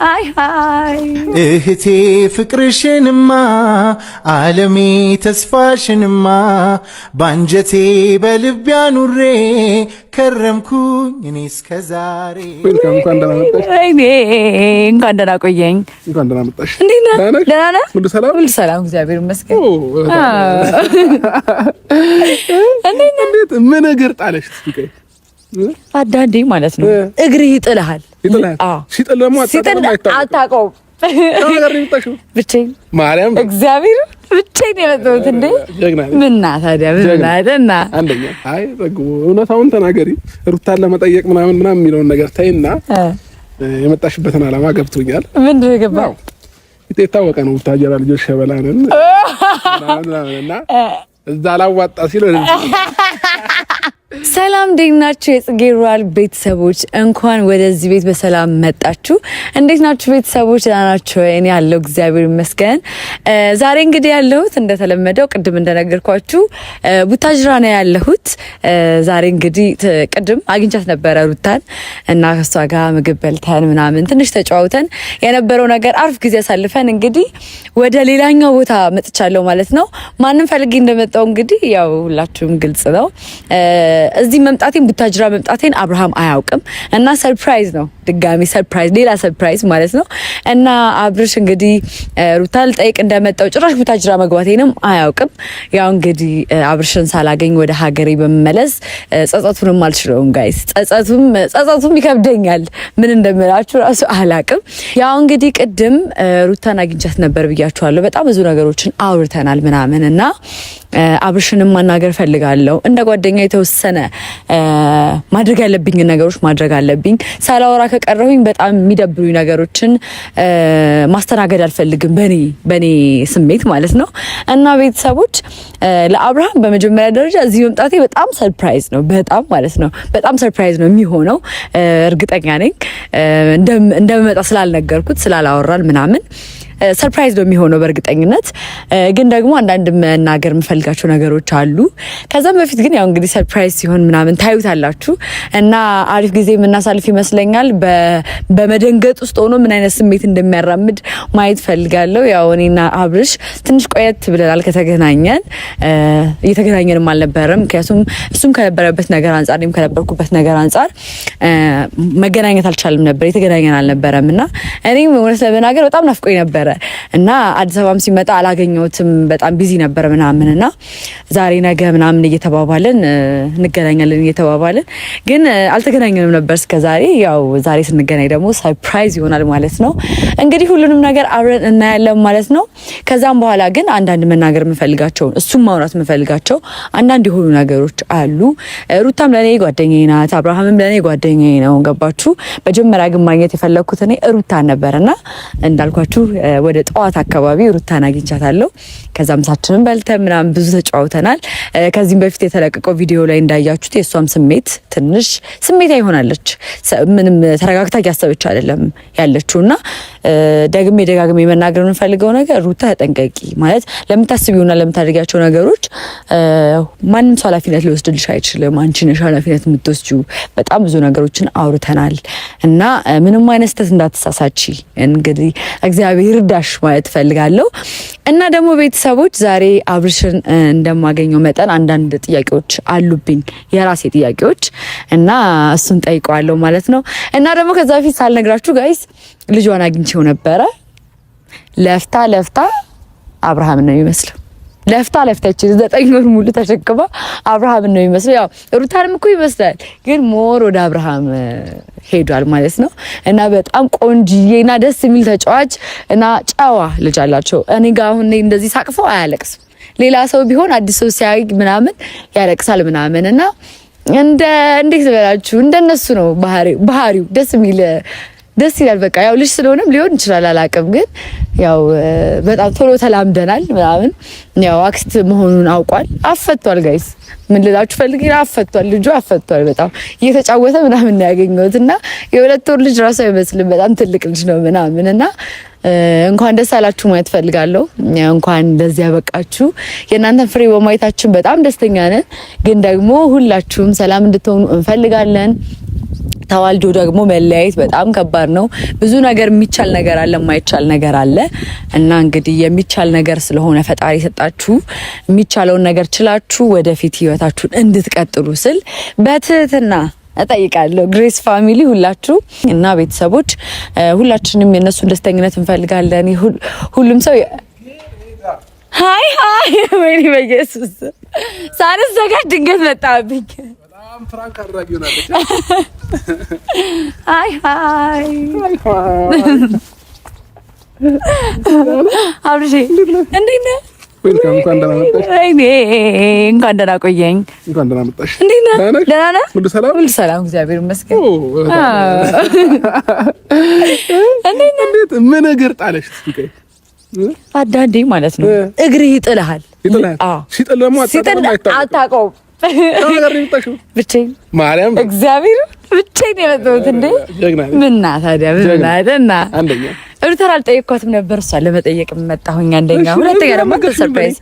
አይ ሃይ እህቴ ፍቅርሽንማ ዓለሜ ተስፋሽንማ ባንጀቴ በልብ ያኑሬ ከረምኩኝ እኔ እስከዛሬ። እንኳን ደህና መጣሽ። እኔ እንኳን ደህና ቆየኝ። እንኳን ደህና መጣሽ። እንዴት ነህ? ደህና ነህ? ሁሉ ሰላም? ሁሉ ሰላም፣ እግዚአብሔር ይመስገን። እንዴት ምን ነገር ጣለሽ? ትስቀይ አዳንዴ ማለት ነው እግርህ ይጥልሃል። አዎ ሲጥል ደግሞ አታውቀውም። ብቻዬን ማርያም እግዚአብሔር ብቻዬን የመጣሁት እንዴ ምና ታዲያ ምና አይደና አንደኛ አይ እውነታውን ተናገሪ። ሩታን ለመጠየቅ ምናምን የሚለውን ነገር ተይና የመጣሽበትን ዓላማ ገብቶኛል። ምንድን ነው የገባው? የታወቀ ነው። ታጀራ ልጆች ሸበላንን እና እዛ ላዋጣ ሲል ሰላም እንዴት ናችሁ? የጽጌ ሮያል ቤተሰቦች እንኳን ወደዚህ ቤት በሰላም መጣችሁ። እንዴት ናችሁ ቤተሰቦች? ደህና ናችሁ? እኔ ያለው እግዚአብሔር ይመስገን። ዛሬ እንግዲህ ያለሁት እንደተለመደው ቅድም እንደነገርኳችሁ ቡታጅራ ነው ያለሁት። ዛሬ እንግዲህ ቅድም አግኝቻት ነበረ ሩታን እና ከሷ ጋር ምግብ በልተን ምናምን ትንሽ ተጫውተን የነበረው ነገር አሪፍ ጊዜ አሳልፈን እንግዲህ ወደ ሌላኛው ቦታ መጥቻለሁ ማለት ነው። ማንም ፈልጌ እንደመጣው እንግዲህ ያው ሁላችሁም ግልጽ ነው። እዚህ መምጣቴን ቡታጅራ መምጣቴን አብርሃም አያውቅም እና ሰርፕራይዝ ነው። ድጋሚ ሰርፕራይዝ፣ ሌላ ሰርፕራይዝ ማለት ነው። እና አብርሽ እንግዲህ ሩታ ልጠይቅ እንደመጣው ጭራሽ ቡታጅራ መግባቴንም አያውቅም። ያው እንግዲህ አብርሽን ሳላገኝ ወደ ሀገሬ በመመለስ ጸጸቱንም አልችለውም ጋይስ። ጸጸቱም ይከብደኛል። ምን እንደምላችሁ ራሱ አላቅም። ያው እንግዲህ ቅድም ሩታን አግኝቻት ነበር ብያችኋለሁ። በጣም ብዙ ነገሮችን አውርተናል ምናምን እና አብርሽንም ማናገር ፈልጋለሁ። እንደ ጓደኛ የተወሰነ ማድረግ ያለብኝ ነገሮች ማድረግ አለብኝ። ሳላወራ ከቀረሁኝ በጣም የሚደብሩኝ ነገሮችን ማስተናገድ አልፈልግም፣ በኔ ስሜት ማለት ነው። እና ቤተሰቦች ለአብርሃም በመጀመሪያ ደረጃ እዚህ መምጣቴ በጣም ሰርፕራይዝ ነው። በጣም ማለት ነው በጣም ሰርፕራይዝ ነው የሚሆነው። እርግጠኛ ነኝ እንደምመጣ ስላልነገርኩት ስላላወራን ምናምን ሰርፕራይዝ ነው የሚሆነው በእርግጠኝነት። ግን ደግሞ አንዳንድ መናገር የምፈልጋቸው ነገሮች አሉ። ከዛም በፊት ግን ያው እንግዲህ ሰርፕራይዝ ሲሆን ምናምን ታዩታላችሁ እና አሪፍ ጊዜ የምናሳልፍ ይመስለኛል። በመደንገጥ ውስጥ ሆኖ ምን አይነት ስሜት እንደሚያራምድ ማየት ፈልጋለሁ። ያው እኔና አብርሽ ትንሽ ቆየት ብለናል ከተገናኘን። እየተገናኘንም አልነበረም፣ ምክንያቱም እሱም ከነበረበት ነገር አንጻር እኔም ከነበርኩበት ነገር አንጻር መገናኘት አልቻልም ነበር፣ የተገናኘን አልነበረም እና እኔም እውነት ለመናገር በጣም ናፍቆኝ ነበር እና አዲስ አበባም ሲመጣ አላገኘሁትም፣ በጣም ቢዚ ነበር ምናምን እና ዛሬ ነገ ምናምን እየተባባልን እንገናኛለን እየተባባልን ግን አልተገናኘንም ነበር እስከዛሬ። ያው ዛሬ ስንገናኝ ደግሞ ሰርፕራይዝ ይሆናል ማለት ነው። እንግዲህ ሁሉንም ነገር አብረን እናያለን ማለት ነው። ከዛም በኋላ ግን አንዳንድ መናገር የምፈልጋቸው እሱም ማውራት የምፈልጋቸው አንዳንድ የሆኑ ነገሮች አሉ። ሩታም ለኔ ጓደኛዬ ናት፣ አብርሃምም ለኔ ጓደኛዬ ነው። ገባችሁ? መጀመሪያ ግን ማግኘት የፈለኩት እኔ ሩታን ነበርና እንዳልኳችሁ ወደ ጠዋት አካባቢ ሩታን አግኝቻታለሁ። ከዛ ምሳችንን በልተን ምናምን ብዙ ተጫውተናል። ከዚህም በፊት የተለቀቀው ቪዲዮ ላይ እንዳያችሁት የሷም ስሜት ትንሽ ስሜታዊ ሆናለች። ምንም ተረጋግታ እያሰበች አይደለም ያለችውና ደጋግሜ መናገር የምፈልገው ነገር ሩታ ተጠንቀቂ፣ ማለት ለምታስቢውና ለምታደርጊያቸው ነገሮች ማንም ሰው ኃላፊነት ሊወስድልሽ አይችልም። አንቺ ነሽ ኃላፊነት የምትወስጂው። በጣም ብዙ ነገሮችን አውርተናል እና ምንም አይነት ስህተት እንዳትሳሳቺ እንግዲህ እግዚአብሔር ይርዳሽ ማለት ፈልጋለሁ። እና ደግሞ ቤተሰቦች ዛሬ አብርሽን እንደማገኘው መጠን አንዳንድ ጥያቄዎች አሉብኝ፣ የራሴ ጥያቄዎች እና እሱን ጠይቀዋለሁ ማለት ነው። እና ደግሞ ከዛ በፊት ሳልነግራችሁ ጋይስ ልጇን አግኝቼው ነበረ። ለፍታ አብርሃም ነው የሚመስለው። ለፍታ እቺ 9 ወር ሙሉ ተሸክማ አብርሃም ነው የሚመስለው። ያው ሩታንም እኮ ይመስላል፣ ግን ሞር ወደ አብርሃም ሄዷል ማለት ነው። እና በጣም ቆንጂዬና ደስ የሚል ተጫዋች እና ጨዋ ልጅ አላቸው። እኔ ጋር አሁን እንደዚህ ሳቅፈው አያለቅስም። ሌላ ሰው ቢሆን አዲስ ሰው ሲያይ ምናምን ያለቅሳል ምናምን እና እንዴት ልበላችሁ እንደነሱ ነው ባህሪው ደስ ይላል። በቃ ያው ልጅ ስለሆነም ሊሆን ይችላል አላቅም፣ ግን ያው በጣም ቶሎ ተላምደናል ምናምን። ያው አክስት መሆኑን አውቋል። አፈቷል ጋይስ፣ ምን ልላችሁ ፈልጌ ልጁ አፈቷል። በጣም እየተጫወተ ምናምን ያገኘሁት እና የ2 ወር ልጅ ራሱ አይመስልም፣ በጣም ትልቅ ልጅ ነው ምናምን እና እንኳን ደስ አላችሁ ማለት ፈልጋለሁ። እንኳን እንደዚህ ያበቃችሁ። የእናንተን ፍሬ በማየታችን በጣም ደስተኛ ነን፣ ግን ደግሞ ሁላችሁም ሰላም እንድትሆኑ እንፈልጋለን። ተዋልዶ ደግሞ መለያየት በጣም ከባድ ነው። ብዙ ነገር የሚቻል ነገር አለ፣ የማይቻል ነገር አለ እና እንግዲህ የሚቻል ነገር ስለሆነ ፈጣሪ ሰጣችሁ የሚቻለውን ነገር ችላችሁ ወደፊት ህይወታችሁን እንድትቀጥሉ ስል በትህትና እጠይቃለሁ። ግሬስ ፋሚሊ ሁላችሁ እና ቤተሰቦች ሁላችንም የነሱን ደስተኝነት እንፈልጋለን። ሁሉም ሰው ሃይ ወይኔ በኢየሱስ ሳልዘጋጅ ድንገት መጣብኝ። በጣም ፍራንክ አድራጊ ሆናለች። ሃይ አብርሽ እንዴት ነህ? እንኳን ደህና መጣሽ። ወይኔ እንኳን ደህና ቆየኝ። እንኳን ደህና መጣሽ። እንዴት ነህ? ደህና ነህ? ሁሉ ሰላም? ሁሉ ሰላም እግዚአብሔር ይመስገን። እንዴት ምን እግር ጣለሽ? እስኪ አዳንዴ ማለት ነው እግር ይጥልሃል። አዎ ሲጥል ደግሞ አታውቀውም። ብቻዬን ማርያም እግዚአብሔር ብቻዬን የመጣሁት እንዴ ምና ታዲያ ምና አንደኛ ሩታን አልጠየቅኳትም ነበር፣ እሷን ለመጠየቅ መጣሁኝ። አንደኛ ሁለተኛ ደግሞ ሰርፕራይዝ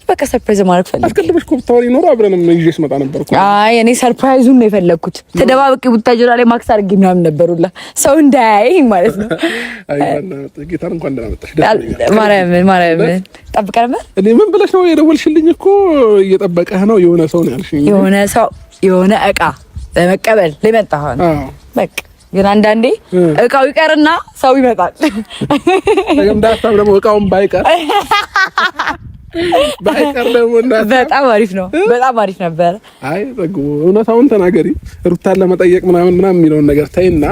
በቃ ሰርፕራይዝ ማድረግ ፈልጌ አስቀድመሽ ኮምፒውተር ይኖር አብረንም ይዤሽ መጣ ነበርኩ። አይ እኔ ሰርፕራይዙን ነው የፈለኩት። ተደባብቂ ቡታጅራ ላይ ማክስ አድርጌ ምናምን ነበሩላ ሰው እንዳያየኝ ማለት ነው። አይ ጌታን እንኳን ደህና መጣሽ። ማርያም ጠብቀህ ነበር። እኔ ምን ብለሽ ነው የደወልሽልኝ? እኮ እየጠበቀህ ነው የሆነ ሰው ነው ያልሽኝ። የሆነ ሰው የሆነ እቃ ለመቀበል ለመጣህ ነው በቃ። ግን አንዳንዴ እቃው ይቀርና ሰው ይመጣል። ተገምዳታም ደግሞ እቃውን ባይቀር ደግሞ በጣም አሪፍ ነው። በጣም አሪፍ ነበር። አይ እውነታውን ተናገሪ። ሩታን ለመጠየቅ ምናምን የሚለውን ነገር ተይና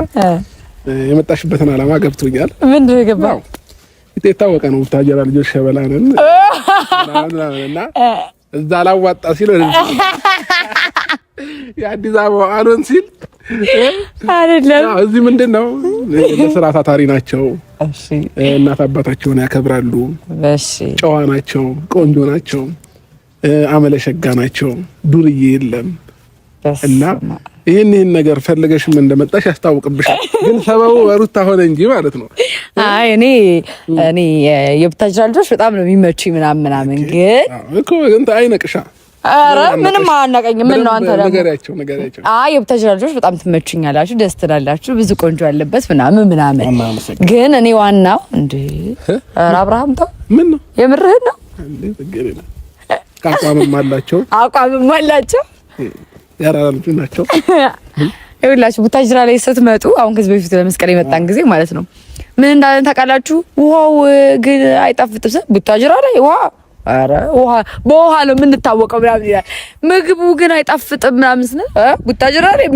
የመጣሽበትን ዓላማ ገብቶኛል። ምንድን ነው የገባው? የታወቀ ነው። ቡታጀራ ልጆች ሸበላንን እና እዛ ላዋጣ ሲል የአዲስ አበባ አሎን ሲል አይደለም። እዚህ ምንድነው ለስራ ታታሪ ናቸው። እሺ እናት አባታቸውን ያከብራሉ። እሺ ጨዋ ናቸው፣ ቆንጆ ናቸው፣ አመለሸጋ ናቸው፣ ዱርዬ የለም እና ይሄን ነገር ፈልገሽም እንደመጣሽ ያስታውቅብሻል። ግን ሰበቡ ሩታ ሆነ እንጂ ማለት ነው። አይ እኔ የቡታጅራ ልጆች በጣም ነው የሚመቹኝ ምናምን ግን እኮ እንት አይነቅሻ አረ ምንም አናቀኝም። ምን ነው አንተ ደግሞ ነገሪያቸው። አይ የቡታጅራ ልጆች በጣም ትመቹኛላችሁ፣ ደስ ትላላችሁ፣ ብዙ ቆንጆ ያለበት ምናምን ግን እኔ ዋናው እንዴ ኧረ አብርሃም ተው ምን ነው የምርህን ነው እንዴ? ተገረና አቋምም አላቸው ያራራሉ ናቸው። ይኸውላችሁ ቡታጅራ ላይ ስትመጡ አሁን ከዚህ በፊት ለመስቀል የመጣን ጊዜ ማለት ነው ምን እንዳለን ታውቃላችሁ? ውሃው ግን አይጣፍጥም። ቡታጅራ ላይ አረ በውሃ ነው የምንታወቀው ምናምን ይላል። ምግቡ ግን አይጣፍጥም ምናምን ስለ ቡታጅራ ላይ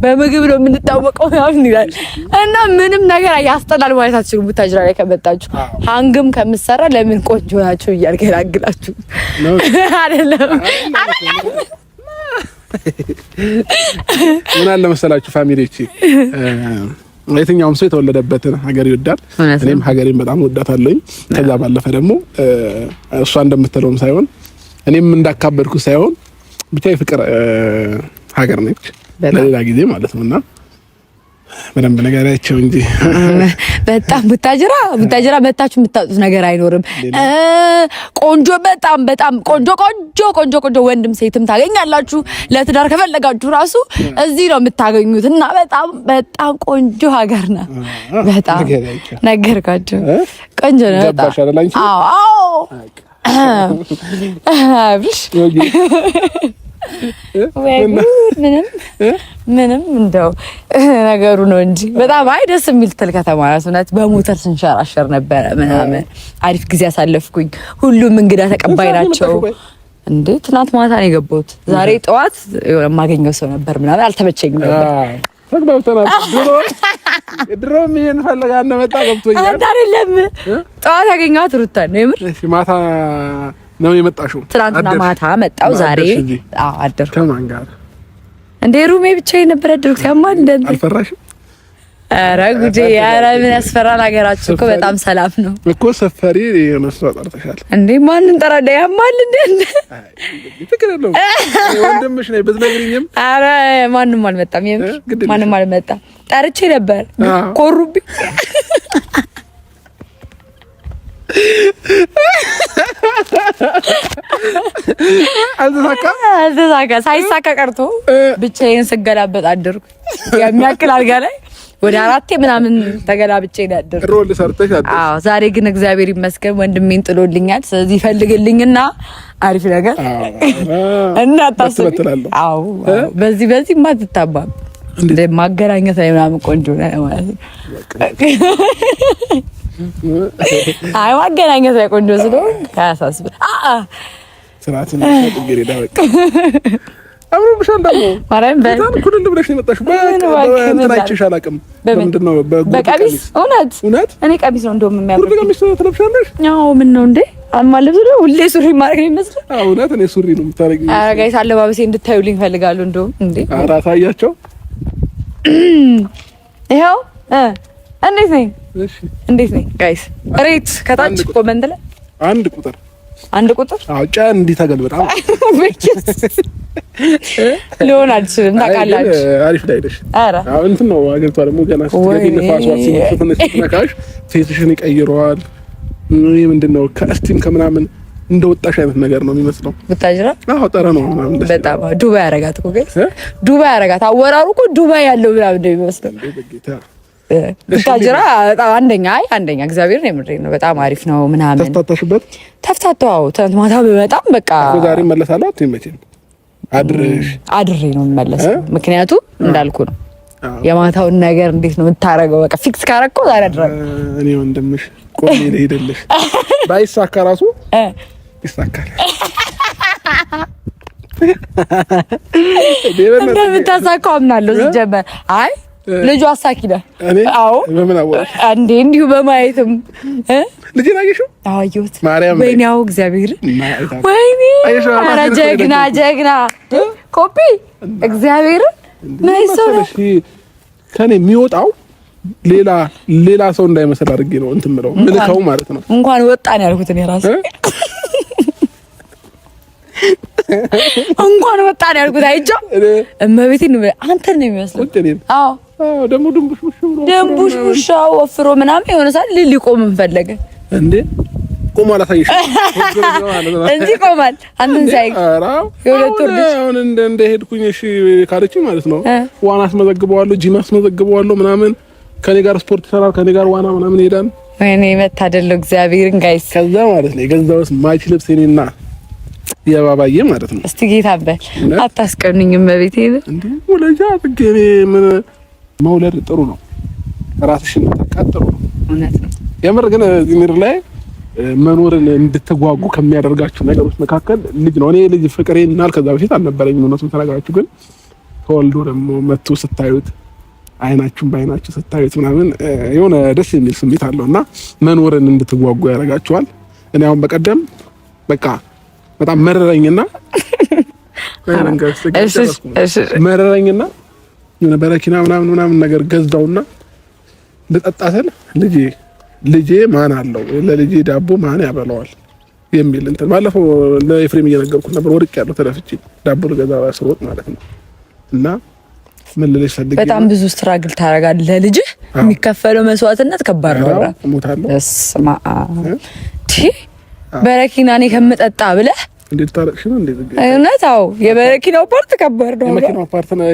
በምግብ ነው የምንታወቀው ምናምን ይላል። እና ምንም ነገር ያስጠላል ማለት አትችሉም። ቡታጅራ ላይ ከመጣችሁ ሃንግም ከምትሰራ ለምን ቆንጆ ናቸው እያልገላግላችሁ አይደለም። ምን አለ መሰላችሁ ፋሚሊዎቼ፣ የትኛውም ሰው የተወለደበትን ሀገር ይወዳል። እኔም ሀገሬን በጣም ወዳታለሁኝ። ከዛ ባለፈ ደግሞ እሷ እንደምትለውም ሳይሆን እኔም እንዳካበድኩ ሳይሆን ብቻ የፍቅር ሀገር ነች ለሌላ ጊዜ ማለት ነውና በደንብ ነገራቸው እንጂ በጣም ቡታጅራ መታችሁ የምታጡት ነገር አይኖርም። ቆንጆ በጣም ቆንጆ ወንድም ሴትም ታገኛላችሁ። ለትዳር ከፈለጋችሁ ራሱ እዚህ ነው የምታገኙት እና በጣም ቆንጆ ሀገር ነው። በጣም ነገርኳችሁ። ቆንጆ ነው በጣም። አዎ አብሽ ምንም እንደው ነገሩ ነው እንጂ በጣም ደስ የሚል ትል ከተማ ናት። በሞተር ስንሸራሸር ነበረ ምናምን አሪፍ ጊዜ አሳለፍኩኝ። ሁሉም እንግዳ ተቀባይ ናቸው። እንዴ ትናንት ማታ ነው የገባሁት። ዛሬ ጠዋት የማገኘው ሰው ነበር ምናምን አልተመቸኝም ነበር። ተግባብተናል። ድሮም ይሄን ፈልጋ እንደመጣ ገብቶኛል። አይደለም ጠዋት ያገኘኋት ሩታን ነው የምር። እሺ ማታ ነው የመጣሽው? ትናንትና ማታ መጣው። ዛሬ አደርኩ። ከማን ጋር እንደ ሩሜ ብቻዬን ነበር ያደርኩት። ያማል እንደ አልፈራሽም? ኧረ ጉዴ! ኧረ ምን ያስፈራል? ሀገራችን እኮ በጣም ሰላም ነው እኮ። ሰፈሪ የመስራ ጠርተሻል እንዴ? ማንን ጠራዳ? ያማል እንደ ትክክለለው ወንድምሽ ነኝ ብትነግሪኝም። ኧረ ማንም አልመጣም። ማንም አልመጣም። ጠርቼ ነበር ኮሩብኝ። አልተሳካ ሳይሳካ ቀርቶ ብቻዬን ስገላበጥ አደርኩ። የሚያክል አልጋ ላይ ወደ 4 ምናምን ተገላብጬ ነው ያደርኩ። ሮል ሰርተሽ አደርኩ። አዎ ዛሬ ግን እግዚአብሔር ይመስገን ወንድሜን ጥሎልኛል። ስለዚህ ይፈልግልኝና አሪፍ ነገር እና ታስበትላለሁ። አዎ በዚህ ማትታባም እንደ ማገናኘት ላይ ምናምን ቆንጆ ነው ማለት ነው። አይ ማገናኘት ላይ ቆንጆ ስለሆነ ካያሳስብ ስራትን ተግሬዳ በቃ አብሮብሻል ደግሞ ማርያም በጣም ኩልል ብለሽ ነው የመጣሽው። በእንትናችሽ አላውቅም በምንድነው በቀሚስ እውነት እኔ ቀሚስ ነው እንደውም የሚያምር ቀሚስ ትለብሻለሽ? አዎ ምን ነው እንዴ አማለብ ነው ሁሌ ሱሪ ማድረግ ነው የሚመስለው። አዎ እውነት እኔ ሱሪ ነው የምታረጊው። ኧረ ጋይስ አለባበሴ እንድታዩልኝ ፈልጋለሁ እንደውም እንዴ ኧረ አሳያቸው። ይኸው እንዴት ነኝ? እሺ እንዴት ነኝ ጋይስ? ሬት ከታች ኮመንት ላይ አንድ ቁጥር አዎ ጫን እንዲህ ተገልብጣ ሊሆን አልችልም ታውቃላችሁ። አሪፍ ላይ ነሽ። አዎ እንትን ነው አገርቷ ደግሞ ገና ስትገቢ ንፋስ ሲነካሽ ፌስሽን ይቀይረዋል። ምንድነው ከስቲም ከምናምን እንደወጣሽ አይነት ነገር ነው የሚመስለው። ብታጅራ አዎ ጠረ ነው ምናምን በጣም ዱባይ ያረጋት እኮ ጋይስ ዱባይ ያረጋት አወራሩ እኮ ዱባይ ያለው ምናምን ነው የሚመስለው። ብታጅራ በጣም አንደኛ እግዚአብሔር ነው የምሬ ነው። በጣም አሪፍ ነው ምናምን ተፍታታሽበት ተፍታታው ትናንት ማታ በጣም በቃ ዛሬ መለሳለሁ አትመጪም? አድሬ ነው የምመለሰው። ምክንያቱም እንዳልኩ ነው የማታውን ነገር እንዴት ነው የምታረገው? በቃ ፊክስ ካረከው ዛሬ አድራለሁ። እኔ ወንድምሽ ቆሜ ልሄድልሽ ባይሳካ ራሱ ይሳካል። እንደምታሳካው አምናለሁ። ሲጀመር አይ ልጁ አሳኪ ነህ። አዎ በምን አወራሽ እንዴ? እንዲሁ በማየትም ልጅን አየሽው? አዎ አየሁት። ማርያም ወይኔው እግዚአብሔር ወይኔ ኧረ ጀግና ኮፒ እግዚአብሔር ነይሰለሽ ከኔ የሚወጣው ሌላ ሰው እንዳይመስል አድርጌ ነው እንትን ምለው ምልከው ማለት ነው። እንኳን ወጣን ያልኩት እኔ ራሴ እንኳን ወጣን ያልኩት አይቼው እመቤቴን አንተን ነው የሚመስለው። አዎ ደግሞ ድንቡሽቡሽ ወፍሮ ምናምን የሆነ ሰዓት ሊቆም ፈለገ እንዴ? ቆማል አሳይሽ እንጂ ቆማል። አንተን ሳይ የሁለት ወር ልጅ አሁን እንደ ሄድኩኝ እሺ ካለችኝ ማለት ነው ዋና አስመዘግበዋለሁ፣ ጂም አስመዘግበዋለሁ ምናምን ከኔ ጋር ስፖርት ይሰራል፣ ከኔ ጋር ዋና ምናምን ይሄዳል። ወይኔ መታደለው እግዚአብሔርን ጋይስ። ከዛ ማለት ነው የገዛሁት ማች ልብስ እኔና የባባዬ ማለት ነው። እስቲ ጌታ በል አታስቀኑኝም በቤቴ እንዴ ወለጃ ጥገኔ ምን መውለድ ጥሩ ነው፣ ራስሽን መተካት ጥሩ ነው። እውነት ነው የምር ግን እዚህ ምድር ላይ መኖርን እንድትጓጉ ከሚያደርጋችሁ ነገሮች መካከል ልጅ ነው። እኔ ልጅ ፍቅሬን ከዛ በፊት አልነበረኝም። እውነቱን ተናግራችሁ ግን ተወልዶ ደግሞ መጥቶ ስታዩት አይናችሁን በአይናችሁ ስታዩት ምናምን የሆነ ደስ የሚል ስሜት አለውና መኖርን እንድትጓጉ ያደርጋችኋል። እኔ አሁን በቀደም በቃ በጣም መረረኝና መረረኝና የሆነ በረኪና ምናምን ነገር ገዛውና ልጠጣ ስል ልጄ ማን አለው ለልጄ ዳቦ ማን ያበላዋል የሚል እንትን ባለፈው ለኤፍሬም እየነገርኩት ነበር። ወርቅ ያለው ተደፍቼ ዳቦ ልገዛ ስሮጥ ማለት ነው። እና ምን ልልሽ ፈልጌ በጣም ብዙ ስትራግል ታደርጋለህ ለልጅህ። የሚከፈለው መስዋዕትነት ከባድ ነው። እሞታለሁ እስማ በረኪና እኔ ከምጠጣ ብለህ እንዴት ታረቅሽ ነው እንዴ? እውነት አዎ፣ የበረኪናው ፓርት ከባድ ነው። የመኪናው ፓርት ነው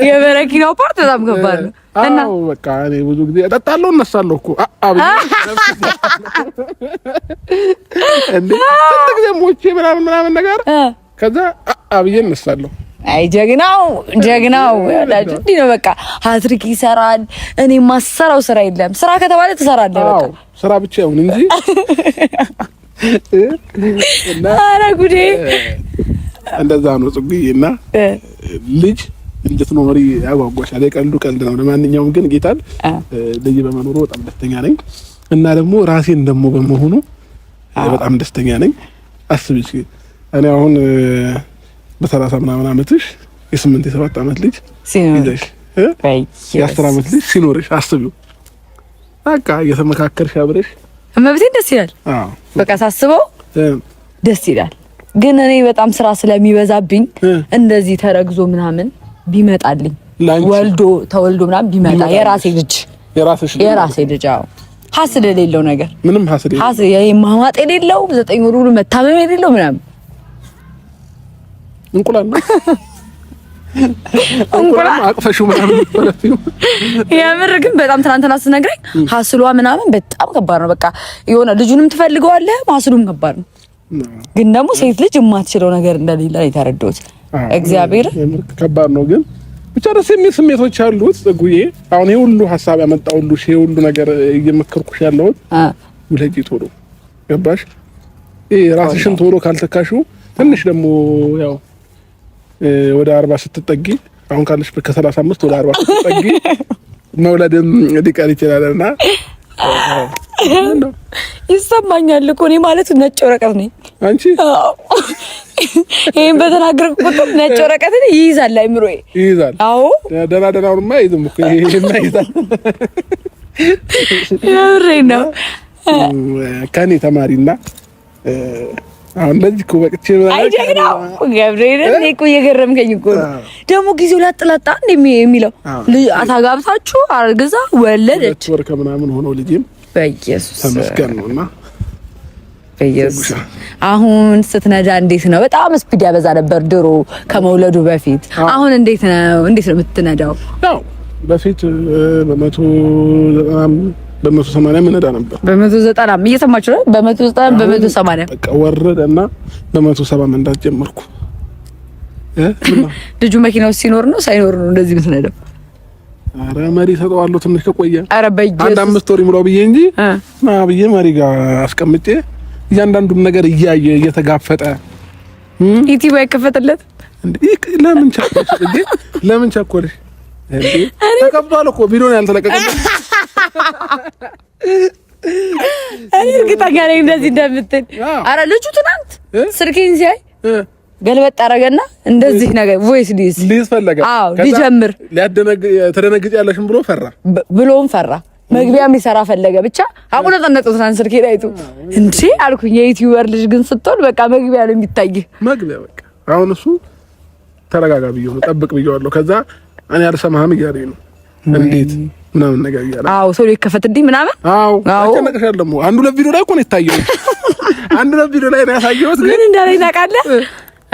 የበረኪናው ፓርት በጣም ከባድ ነው። እና በቃ እኔ ብዙ ጊዜ እጠጣለሁ እነሳለሁ እኮ እንዴ ስንት ጊዜ ሞቼ ምናምን ነገር ከዛ አብዬ እነሳለሁ። አይ ጀግናው ያላችሁ እንዴ ነው። በቃ ሀትሪክ ይሰራል። እኔ ማሰራው ስራ የለም። ስራ ከተባለ ትሰራለህ። በቃ ስራ ብቻ ይሁን እንጂ ኧረ ጉዴ እንደዛ ነው ጽጉዬ። እና ልጅ እንድትኖሪ ያጓጓሻል። የቀልዱ ቀልድ ነው። ለማንኛውም ግን ጌታን ልጅ በመኖሩ በጣም ደስተኛ ነኝ። እና ደግሞ ራሴን ደግሞ በመሆኑ በጣም ደስተኛ ነኝ። አስብሽ እኔ አሁን በ30 ምናምን ዓመትሽ የ8-7 ዓመት ልጅ ሲኖርሽ የ10 ዓመት ልጅ ሲኖርሽ አስቢው። በቃ እየተመካከርሽ አብረሽ እመቤቴን ደስ ይላል። በቃ ሳስበው ደስ ይላል። ግን እኔ በጣም ስራ ስለሚበዛብኝ እንደዚህ ተረግዞ ምናምን ቢመጣልኝ ተወልዶ ምናምን ቢመጣ የራሴ ልጅ አዎ ሀስል የሌለው ነገር ምንም ሀስል ማማጥ የሌለው 9 ወር ሙሉ መታመም የሌለው ምናምን እንቁላል ነው እንቁላል አቅፈሽው ምናምን ወለፊው የምር ግን በጣም ትናንትና ስነግረኝ ሀስሏ ምናምን በጣም ከባድ ነው። በቃ የሆነ ልጁንም ትፈልገዋለህ ሀስሉም ከባድ ነው። ግን ደግሞ ሴት ልጅ የማትችለው ነገር እንደሌለ የተረዳሁት እግዚአብሔር የምር ከባድ ነው። ግን ብቻ ደስ የሚል ስሜቶች አሉት ጽጉዬ። አሁን ይሄ ሁሉ ሐሳብ ያመጣውልሽ ይሄ ሁሉ ነገር እየመከርኩሽ ያለው ውለጂ ቶሎ ገባሽ? ይሄ ራስሽን ቶሎ ካልተካሽው ትንሽ ደግሞ ያው ወደ 40 ስትጠጊ አሁን ካለሽ ከ35 ወደ 40 ስትጠጊ መውለድም ሊቀር ይችላልና ይሰማኛል እኮ እኔ ማለት ነጭ ወረቀት ነኝ። አንቺ ይሄን በተናገርኩ ቁጥር ነጭ ወረቀት ይይዛል አይምሮዬ ይይዛል። አዎ ደናውንማ ይዝም እኮ ይሄማ ይይዛል። ያሬ ነው ከኔ ተማሪና አሁን ለዚህ እኮ በቅቼ አይጀግናው ገብርኤል እኔ እኮ እየገረምከኝ እኮ ደግሞ ጊዜው ላጥላጣ የሚለው አታጋብታችሁ አርግዛ ወለደች ወር ከምናምን ሆኖ ልጅም በኢየሱስ ተመስገን ነውና በኢየሱስ አሁን ስትነዳ እንዴት ነው? በጣም ስፒድ ያበዛ ነበር ድሮ ከመውለዱ በፊት። አሁን እንዴት ነው የምትነዳው? ያው በፊት በ180 ምነዳ ነበር። በ190 እየሰማችሁ ነው? በ190 በ180 በቃ ወረደና በ170 መንዳት ጀመርኩ። ልጁ መኪና ውስጥ ሲኖር ነው ሳይኖር ነው እንደዚህ የምትነዳው? አረ መሪ ሰጠዋለሁ ትንሽ ከቆየ። አረ በኢየሱስ አንድ 5 ወር ይሙላው ብዬ እንጂ ብዬ መሪ ጋር አስቀምጬ እያንዳንዱን ነገር እያየ እየተጋፈጠ ኢቲቪ አይከፈትለት እንዴ? ለምን ቸኮልሽ እንዴ? ተቀባለ እኮ ቪዲዮን ያልተለቀቀበት እኔ እርግጠኛ ነኝ እንደዚህ እንደምትል። አረ ልጁ ትናንት ስልኬን ሲያይ ገልበጥ አረገና እንደዚህ ነገር ቮይስ ሊዝ ፈለገ። አዎ ሊጀምር ተደነግጭ ያለሽም ብሎም ፈራ። መግቢያ የሚሰራ ፈለገ። ብቻ አቁነጠነጠው ትናንት ስልኬን አይቶ እንዴ አልኩኝ። የዩቲዩበር ልጅ ግን ስትሆን በቃ መግቢያ ነው የሚታይህ። መግቢያ በቃ አሁን እሱ ተረጋጋ ብዬው ነው ጠብቅ ብዬዋለሁ። ከዛ እኔ አልሰማህም እያለኝ ነው እንዴት ምናምን ነገር እያለ አዎ ሰው ይከፈትልኝ ምናምን አዎ አከነቀሻል። ደግሞ አንዱ ለቪዲዮ ላይ እኮ ነው የታየው። አንዱ ለቪዲዮ ላይ ነው ያሳየሁት። ግን እንዳለኝ ታውቃለህ?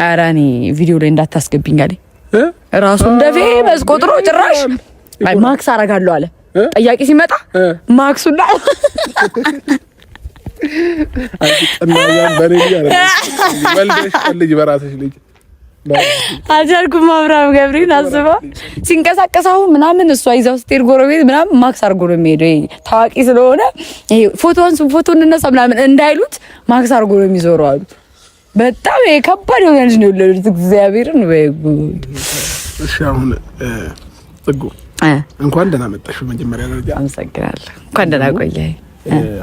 ኧረ እኔ ቪዲዮ ላይ እንዳታስገብኝ አለኝ ራሱ እንደፌ መስቆጥሮ ጭራሽ አይ ማክስ አረጋለሁ አለ። ጠያቂ ሲመጣ ማክሱና አንቺ ጠናያን በኔ ያለ ወልደሽ ልጅ በራስሽ ልጅ አጃልኩም አብራም ገብሪን አስበው ሲንቀሳቀሳው ምናምን እሷ ይዛው ስትሄድ ጎረቤት ምናምን ማክስ አርጎ ነው የሚሄደው። ታዋቂ ስለሆነ ይሄ ፎቶ እንነሳ ምናምን እንዳይሉት ማክስ አርጎ ነው የሚዞረው አሉ። በጣም ከባድ የሆነ ልጅ ነው የወለዱት። እግዚአብሔርን ወይ ጉድ። እሺ አሁን ጽጉ እንኳን ደህና መጣሽ። በመጀመሪያ ደረጃ አመሰግናለሁ። እንኳን ደህና ቆየህ።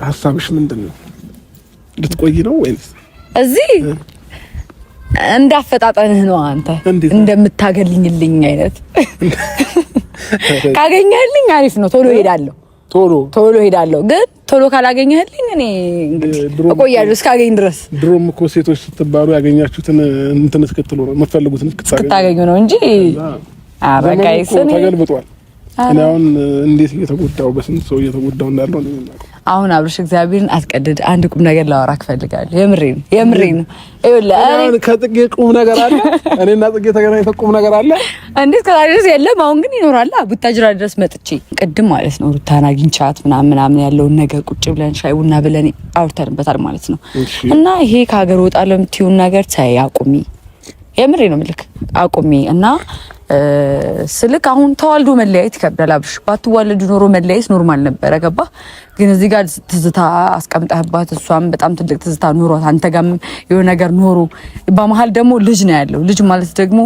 ሀሳብሽ ምንድነው? ልትቆይ ነው ወይስ እዚህ እንዳፈጣጠንህ ነው? አንተ እንደምታገልኝልኝ አይነት ካገኘህልኝ አሪፍ ነው። ቶሎ ሄዳለሁ ግን ቶሎ ካላገኘህልኝ እኔ እቆያለሁ እስካገኝ ድረስ። ድሮም እኮ ሴቶች ስትባሉ ያገኛችሁትን እንትን እስክትሉ ነው የምትፈልጉትን እስክታገኙ ነው እንጂ በቃ ይስኔ ተገልብጧል። እኔ አሁን እንዴት እየተጎዳው በስንት ሰው እየተጎዳው እንዳለው ነው የማውቀው። አሁን አብርሽ እግዚአብሔርን አትቀድድ። አንድ ቁም ነገር ላወራክ እፈልጋለሁ። የምሬን ነው። እኔ ከጥጌ ቁም ነገር አለ። እኔና ጥጌ ተገናኝተን ቁም ነገር አለ። እንዴት ከዛሬስ የለም። አሁን ግን ይኖራል። ቡታጅራ ድረስ መጥቼ ቅድም ማለት ነው ሩታና አግኝቻት ምናምን ያለውን ነገር ቁጭ ብለን ሻይ ቡና ብለን አውርተንበታል ማለት ነው። እና ይሄ ከሀገር ወጣለሁ የምትይውን ነገር ተይ አቁሚ። የምሬ ነው ምልክ አቁሚ እና ስልክ አሁን ተዋልዶ መለያየት ይከብዳል። አብሽ ባትዋልዱ ኖሮ መለያየት ኖርማል ነበረ። ገባ ግን እዚህ ጋር ትዝታ አስቀምጠህባት እሷም በጣም ትልቅ ትዝታ ኖሯት አንተ ጋርም የሆነ ነገር ኖሮ በመሀል ደግሞ ልጅ ነው ያለው። ልጅ ማለት ደግሞ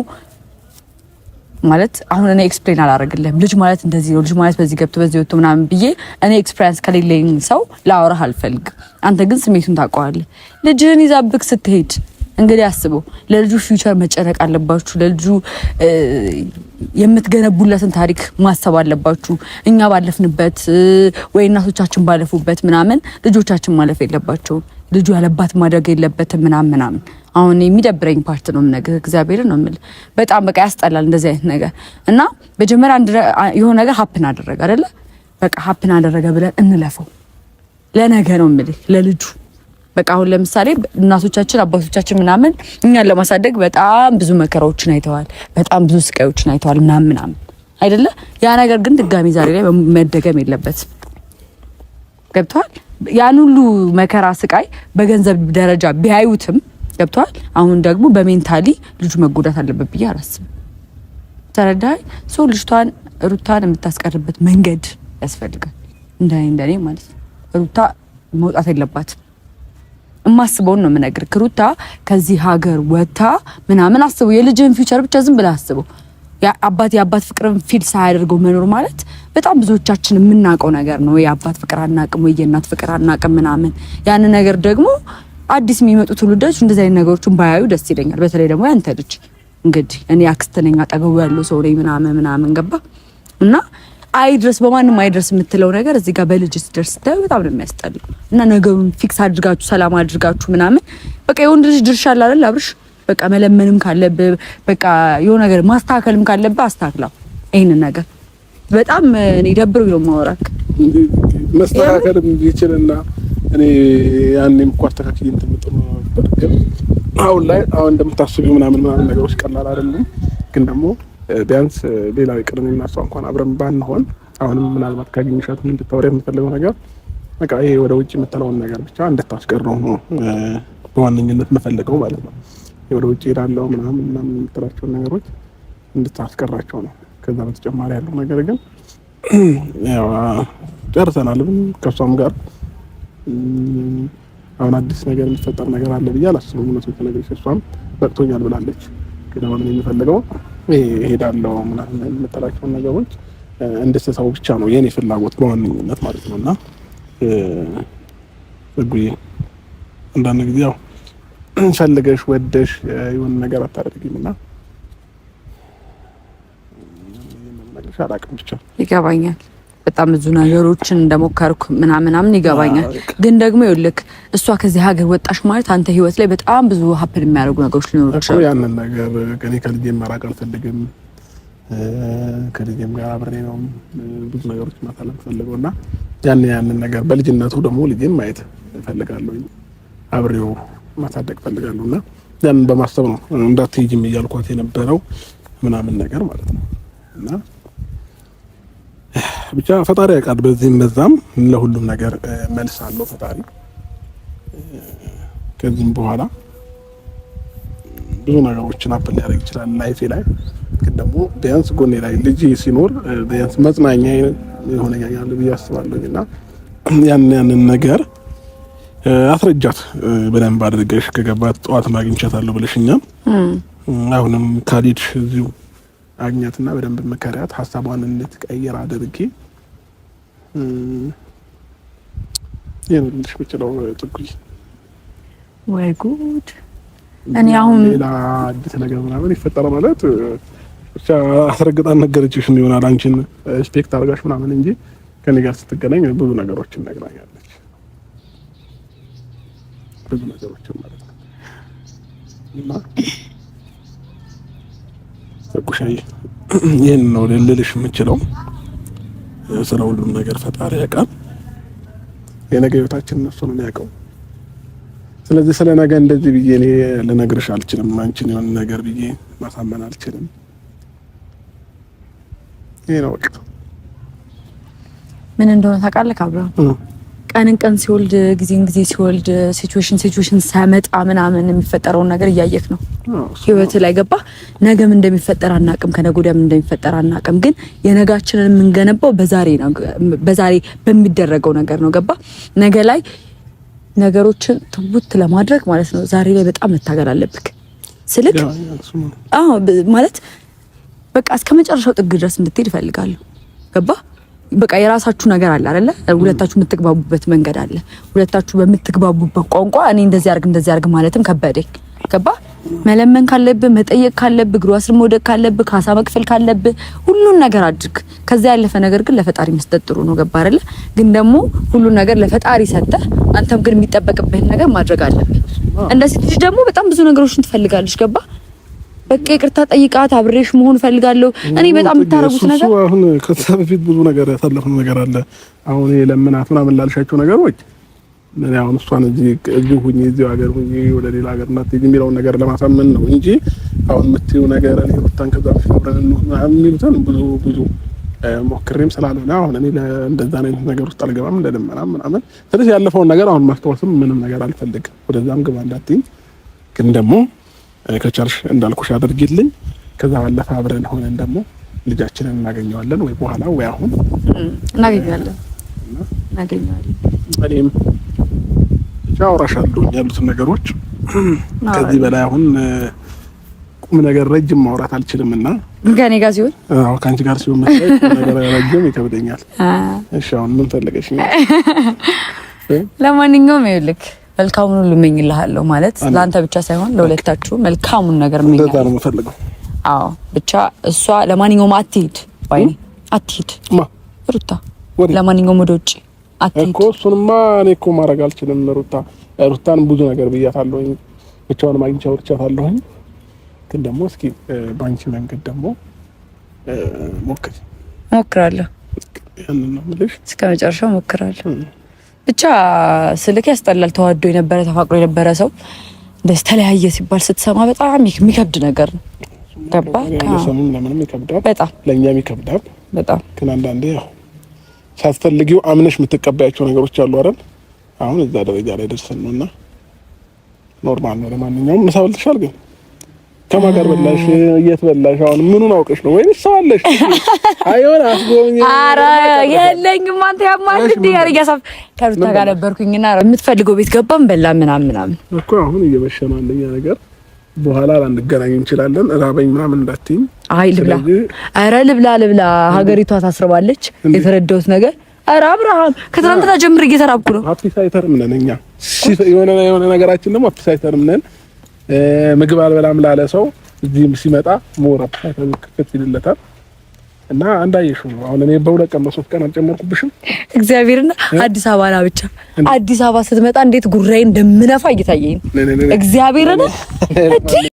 ማለት አሁን እኔ ኤክስፕሌን አላደርግልህም። ልጅ ማለት እንደዚህ ነው፣ ልጅ ማለት በዚህ ገብቶ በዚህ ወጥቶ ምናምን ብዬ እኔ ኤክስፒሪየንስ ከሌለኝ ሰው ላወራህ አልፈልግም። አንተ ግን ስሜቱን ታውቀዋለህ። ልጅህን ይዛብክ ስትሄድ እንግዲህ አስበው። ለልጁ ፊውቸር መጨነቅ አለባችሁ። ለልጁ የምትገነቡለትን ታሪክ ማሰብ አለባችሁ። እኛ ባለፍንበት ወይ እናቶቻችን ባለፉበት ምናምን ልጆቻችን ማለፍ የለባቸውም። ልጁ ያለባት ማደግ የለበትም ምናምን። አሁን የሚደብረኝ ፓርት ነው የምነግርህ። እግዚአብሔርን ነው የምልህ። በጣም በቃ ያስጠላል እንደዚህ አይነት ነገር እና መጀመሪያ የሆነ ነገር ሀፕን አደረገ አይደለ? በቃ ሀፕን አደረገ ብለን እንለፈው። ለነገ ነው የምልህ ለልጁ። በቃ አሁን ለምሳሌ እናቶቻችን አባቶቻችን ምናምን እኛን ለማሳደግ በጣም ብዙ መከራዎችን አይተዋል፣ በጣም ብዙ ስቃዮችን አይተዋል ምናምን አይደለ? ያ ነገር ግን ድጋሚ ዛሬ ላይ መደገም የለበትም። ገብቷል? ያን ሁሉ መከራ ስቃይ በገንዘብ ደረጃ ቢያዩትም ገብቷል? አሁን ደግሞ በሜንታሊ ልጁ መጎዳት አለበት ብዬ አላስብም። ተረዳይ? ሰው ልጅቷን ሩታን የምታስቀርበት መንገድ ያስፈልጋል። እንደኔ ማለት ነው። ሩታ መውጣት የለባትም። እማስበውን ነው የምነግርህ። ሩታ ከዚህ ሀገር ወታ ምናምን አስበው፣ የልጅን ፊውቸር ብቻ ዝም ብለህ አስበው። የአባት ፍቅርን ፊል ሳያደርገው መኖር ማለት በጣም ብዙዎቻችን የምናውቀው ነገር ነው። የአባት ፍቅር አናቅም ወይ የእናት ፍቅር አናቅም ምናምን። ያን ነገር ደግሞ አዲስ የሚመጡ ትውልዶች እንደዚህ አይነት ነገሮችን ባያዩ ደስ ይለኛል። በተለይ ደግሞ ያንተ ልጅ እንግዲህ እኔ አክስት ነኝ አጠገቡ ያለው ሰው ነኝ ምናምን ገባ እና አይድረስ በማንም አይድረስ የምትለው ነገር እዚህ ጋር በልጅ ሲደርስ በጣም ነው የሚያስጠላው። እና ነገሩን ፊክስ አድርጋችሁ ሰላም አድርጋችሁ ምናምን በቃ የወንድ ልጅ ድርሻ አለ አይደል አብርሽ? በቃ መለመንም ካለብህ በቃ የሆነ ነገር ማስተካከልም ካለብህ አስተካክላው። ይሄንን ነገር በጣም እኔ ደብሮኝ ነው የማወራክ። መስተካከልም ይችላልና እኔ ያኔም እኮ አስተካክዬ እንትን መጥቶ ነበር። ግን አሁን ላይ እንደምታስቢው ምናምን ነገሮች ቀላል አይደለም። ግን ደግሞ ቢያንስ ሌላ ይቅርና እሷ እንኳን አብረን ባንሆን አሁንም ምናልባት ካገኘሻት እንድታወሪ የምፈልገው ነገር በቃ ይሄ ወደ ውጭ የምትለውን ነገር ብቻ እንድታስቀረው ነው በዋነኝነት የምፈልገው ማለት ነው። ወደ ውጭ ሄዳለሁ ምናምን የምትላቸውን ነገሮች እንድታስቀራቸው ነው። ከዛ በተጨማሪ ያለው ነገር ግን ያው ጨርሰናል ከሷም ጋር አሁን አዲስ ነገር የሚፈጠር ነገር አለ ብዬ አላስብም። ነው ተነግረሽ እሷም በቅቶኛል ብላለች። ግን አሁን የሚፈልገው ሄዳለሁ ምናምን የምትላቸውን ነገሮች እንድትሰው ብቻ ነው የኔ ፍላጎት በዋነኝነት ማለት ነውና በጉይ አንዳንድ ጊዜ ያው ፈልገሽ ወደሽ የሆነ ነገር አታደርጊምና ምንም አላውቅም ብቻ ይገባኛል። በጣም ብዙ ነገሮችን እንደሞከርኩ ምናምን ይገባኛል። ግን ደግሞ ይኸውልህ እሷ ከዚህ ሀገር ወጣሽ ማለት አንተ ህይወት ላይ በጣም ብዙ ሀፕን የሚያደርጉ ነገሮች ሊኖሩ ይችላሉ። ያንን ነገር ከኔ ከልጄ ማራቅ አልፈልግም። ከልጄም ጋር አብሬ ነው ብዙ ነገሮች ማሳለፍ ፈልገውና ያንን ነገር በልጅነቱ ደግሞ ልጄን ማየት እፈልጋለሁ፣ አብሬው ማሳደግ እፈልጋለሁና ያን በማሰብ ነው እንዳትሄጂም እያልኳት የነበረው ምናምን ነገር ማለት ነው። እና ብቻ ፈጣሪ ያውቃል። በዚህም በዛም ለሁሉም ነገር መልስ አለው ፈጣሪ። ከዚህም በኋላ ብዙ ነገሮችን አፕል ሊያደርግ ይችላል ላይፌ ላይ። ግን ደግሞ ቢያንስ ጎኔ ላይ ልጅ ሲኖር ቢያንስ መጽናኛ ይሆነኛል ብዬ አስባለሁና ያንን ነገር አስረጃት በደንብ አድርገሽ ከገባት ጠዋት ማግኘቻታለሁ ብለሽኛል። አሁንም ካሊድ እዚሁ አግኛትና በደንብ መከሪያት ሐሳቧን እንድትቀይር አድርጌ የምንድሽ ብቻው ጥቁይ ወይ ጉድ። እኔ አሁን ሌላ አዲስ ነገር ምናምን ይፈጠራል ማለት ብቻ አስረግጣ ነገረችሽ ነው ይሆናል አንቺን ኤክስፔክት አድርጋሽ ምናምን እንጂ ከኔ ጋር ስትገናኝ ብዙ ነገሮችን ነግራኛለች። ብዙ ነገሮችን ማለት ነው። እና ተቁሻይ ይሄን ነው ልልሽ የምችለው። ስለ ሁሉም ነገር ፈጣሪ ያውቃል። የነገ ህይወታችን እሱ ነው የሚያውቀው። ስለዚህ ስለ ነገ እንደዚህ ብዬ እኔ ልነግርሽ አልችልም። አንቺን የሆነ ነገር ብዬ ማሳመን አልችልም። ይሄ ነው በቃ። ምን እንደሆነ ታውቃለህ አብርሃም? ቀን ሲወልድ ጊዜን ጊዜ ሲወልድ ሲቹዌሽን ሳመጣ ምናምን የሚፈጠረውን ነገር እያየክ ነው ህይወት ላይ ገባ። ነገም እንደሚፈጠር አናቅም፣ ከነገ ወዲያም እንደሚፈጠር አናቅም። ግን የነጋችንን የምንገነባው በዛሬ በሚደረገው ነገር ነው ገባ። ነገ ላይ ነገሮችን ትውት ለማድረግ ማለት ነው ዛሬ ላይ በጣም መታገል አለብክ ስልክ ማለት በቃ እስከ መጨረሻው ጥግ ድረስ እንድትሄድ እፈልጋለሁ ገባ። በቃ የራሳችሁ ነገር አለ አይደለ? ሁለታችሁ የምትግባቡበት መንገድ አለ። ሁለታችሁ በምትግባቡበት ቋንቋ እኔ እንደዚህ አርግ ማለትም ከበደኝ ገባ። መለመን ካለብህ መጠየቅ ካለብህ እግሩ አስር መውደቅ ካለብህ ካሳ መክፈል ካለብህ ሁሉን ነገር አድርግ። ከዛ ያለፈ ነገር ግን ለፈጣሪ መስጠት ጥሩ ነው ገባ አይደለ? ግን ደግሞ ሁሉን ነገር ለፈጣሪ ሰጠህ አንተም ግን የሚጠበቅብህን ነገር ማድረግ አለብህ። እንደዚህ ልጅ ደግሞ በጣም ብዙ ነገሮችን ትፈልጋለች ገባ። በቃ ይቅርታ ጠይቃት አብሬሽ መሆን ፈልጋለሁ። እኔ በጣም የምታረጉት ነገር አሁን ከዛ በፊት ብዙ ነገር ያሳለፍነው ነገር አለ። አሁን የለምናት ምናምን ላልሻቸው ነገሮች ምን ያው እሷን እዚህ ሁኚ እዚህ ሀገር ሁኚ ወደ ሌላ ሀገር እንዳትሄጂ የሚለውን ነገር ለማሳመን ነው እንጂ አሁን የምትይው ነገር እኔ ሩታን ከዛ ፍቅረን ነው የሚሉትን ብዙ ሞክሬም ስላልሆነ አሁን እኔ እንደዛ አይነት ነገር ውስጥ አልገባም። እንደደመና ምናምን ስለዚህ ያለፈውን ነገር አሁን ማስታወስም ምንም ነገር አልፈልግም። ወደዛም ግባ እንዳትይኝ። ግን ደግሞ ከቻልሽ እንዳልኩሽ አድርጊልኝ። ከዛ ባለፈ አብረን ሆነን ደግሞ ልጃችንን እናገኘዋለን ወይ በኋላ ወይ አሁን እናገኘዋለን። እኔም አወራሻለሁ ያሉትን ነገሮች ከዚህ በላይ አሁን ቁም ነገር ረጅም ማውራት አልችልምና ከኔ ጋር ሲሆን ከአንቺ ጋር ሲሆን መሰለኝ ነገር ረጅም ይከብደኛል። እሺ አሁን ምን ፈልገሽ ነው? ለማንኛውም ይኸውልህ መልካሙን ሁሉ እመኝልሃለሁ። ማለት ለአንተ ብቻ ሳይሆን ለሁለታችሁ መልካሙን ነገር እመኝልሃለሁ። እንደዛ ነው የምፈልገው። አዎ ብቻ እሷ ለማንኛውም አትሂድ ባይኔ አትሂድ ሩታ ለማንኛውም ወደ ውጭ አትሂድ እኮ እሱንማ እኔ እኮ ማድረግ አልችልም። ሩታን ብዙ ነገር ብያታለሁ። ብቻውን ማግኘት አውርቻታለሁ። ግን ደግሞ እስኪ ባንቺ መንገድ ደግሞ ሞክራለሁ። ያንን ነው የምልሽ። እስከ መጨረሻው ሞክራለሁ። ብቻ ስልክ ያስጠላል። ተዋዶ የነበረ ተፋቅሮ የነበረ ሰው እንደዚህ ተለያየ ሲባል ስትሰማ በጣም የሚከብድ ነገር ነው። ገባ? ለሰሙም ለምንም ይከብዳል። በጣም ለኛም ይከብዳል። በጣም ግን አንዳንዴ ያው ሳትፈልጊው አምነሽ የምትቀበያቸው ነገሮች አሉ አይደል? አሁን እዛ ደረጃ ላይ ደርሰን ነውና ኖርማል ነው። ለማንኛውም ምሳ በልተሻል? ግን ከማን ጋር በላሽ? የት በላሽ? አሁን ምኑን አውቀሽ ነው ወይስ ሰው አለሽ? አይሆን አስጎብኝ። ኧረ የለኝም። አንተ ያማል እንዴ? ያርያሳፍ ከሩታ ጋር ነበርኩኝና የምትፈልገው ቤት ገባን በላ ምናምን እኮ አሁን እየመሸ ነው አንደኛ ነገር በኋላ ላንገናኝ እንችላለን። ራበኝ ምናምን እንዳትይኝ። አይ ልብላ። ኧረ ልብላ። ሀገሪቷ ታስርባለች። የተረዳሁት ነገር ኧረ አብርሃም ከትናንትና ጀምሮ እየተራብኩ ነው። አፒሳይተርም ነን እኛ። የሆነ ነገራችን ደግሞ አፒሳይተርም ነን። ምግብ አልበላም ላለ ሰው እዚህም ሲመጣ ሞር አፒሳይተር ክፍት ይልለታል። እና እንዳየሽው ነው። አሁን እኔ በሁለት ቀን በሶስት ቀን አልጨመርኩብሽም። እግዚአብሔርና አዲስ አበባ ና ብቻ አዲስ አበባ ስትመጣ እንዴት ጉራዬ እንደምነፋ እየታየኝ እግዚአብሔርን